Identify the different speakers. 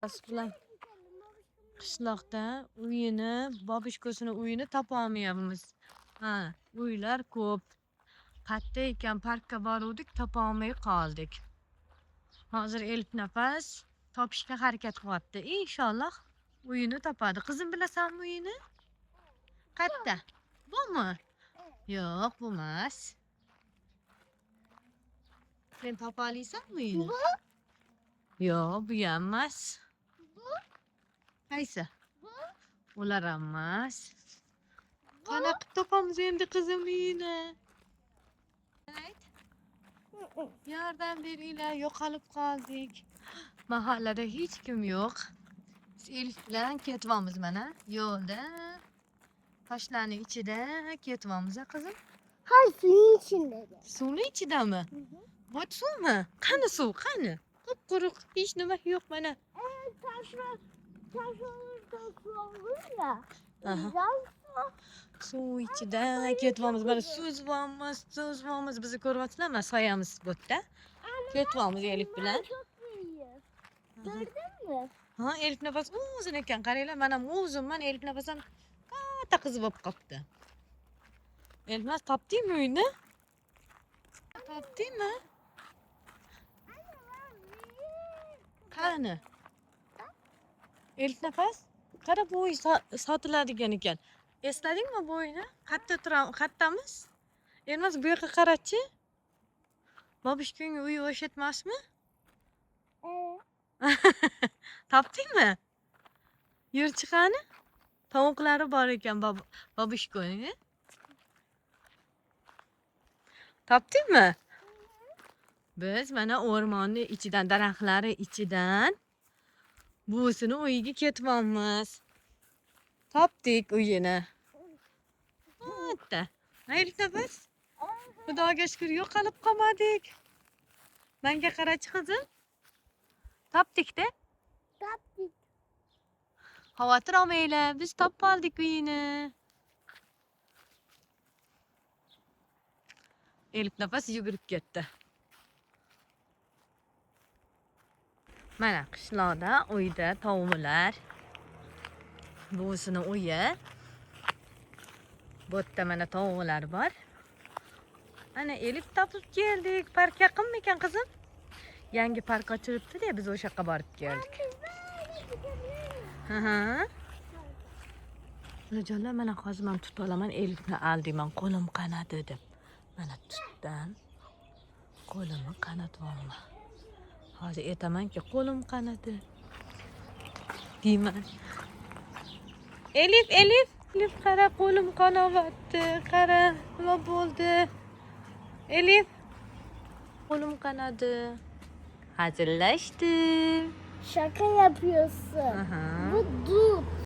Speaker 1: Bilan qishloqda uyini, babishkasini uyini topolmayapmiz. Ha, uylar ko'p. Katta ekan, parkka boruvdik, topolmay qoldik. Hozir Elif nafas topishga harakat qilyapti. Inshaalloh uyini topadi. Qizim, bilasanmi uyini? Qayerda? Bumi? Yo'q, bo'lmas. Sen topa olmaysanmi uyini? Yo'q, bu ham emas. Qaysi? Ular ham emas. Qanaqa topamiz endi qizim uyini? Yordam beringlar, yo'qolib qoldik. Mahallada hech kim yo'q. Biz Elif bilan ketyapmiz mana yo'lda. Toshlarning ichida ketyapmiz, qizim.
Speaker 2: Hay, suyun içinde.
Speaker 1: Suvning ichidami? Bu suvmi? Qani suv, qani? Quruq, hech nima yo'q mana.
Speaker 2: Taş olursa su olur ya.
Speaker 1: Aha.
Speaker 2: Güzel
Speaker 1: Suv ichida ketyapmiz. Mana suzamiz. Bizni ko'ryapsizlarmi? Soyamiz bu yerda. Ketyapmiz Elif bilan.
Speaker 2: çok büyük. Gördün mü?
Speaker 1: Ha, Elif nafas uzun ekan. Qaranglar, mana uzunman. Elif nafas ham katta qiz bo'lib qopti. Elif nafas topdingmi uyni? Topdingmi? Qani? Elif nafas, qara bu uy sotiladigan ekan. Esladingmi bu uyni? Qattamiz? Elmas, bu yoqqa qarachi. Babishkang uyi o'sha emasmi? Topdingmi? Yur chiqani? Tovuqlari bor ekan babishkang. Topdingmi? Biz mana o'rmonning ichidan, daraxtlari ichidan buvisini uyiga ketyapmiz. Topdik uyini. Hatta. Elif nafas. Xudoga shukr, yo'qolib qolmadik. Menga qarachi qizim. Topdik-da.
Speaker 2: Tatlı.
Speaker 1: Xavotir olmanglar, biz topib oldik uyini. Elif nafas yugurib ketdi. Mana qishloqda uyda tovuqlar. Buvisini uyi. Bu yerda mana tovuqlar bor. Ana Elif topib keldik. Park yaqinmi ekan qizim? Yangi park ochilibdi-da, biz o'sha yoqqa borib keldik. Ha. Jonlar, mana hozir men tutib olaman, Elifni aldiyman, qo'lim qanadi deb. Mana tutdim. Qo'limni qanatyapman. Hozir aytamanki, qo'lim qanadi deyman. Elif, qara, qo'lim qanayapti. Qara, nima bo'ldi? Elif, qo'lim qanadi. Hazırlaştım.
Speaker 2: Şaka yapıyorsun.
Speaker 1: Aha.
Speaker 2: Bu dut.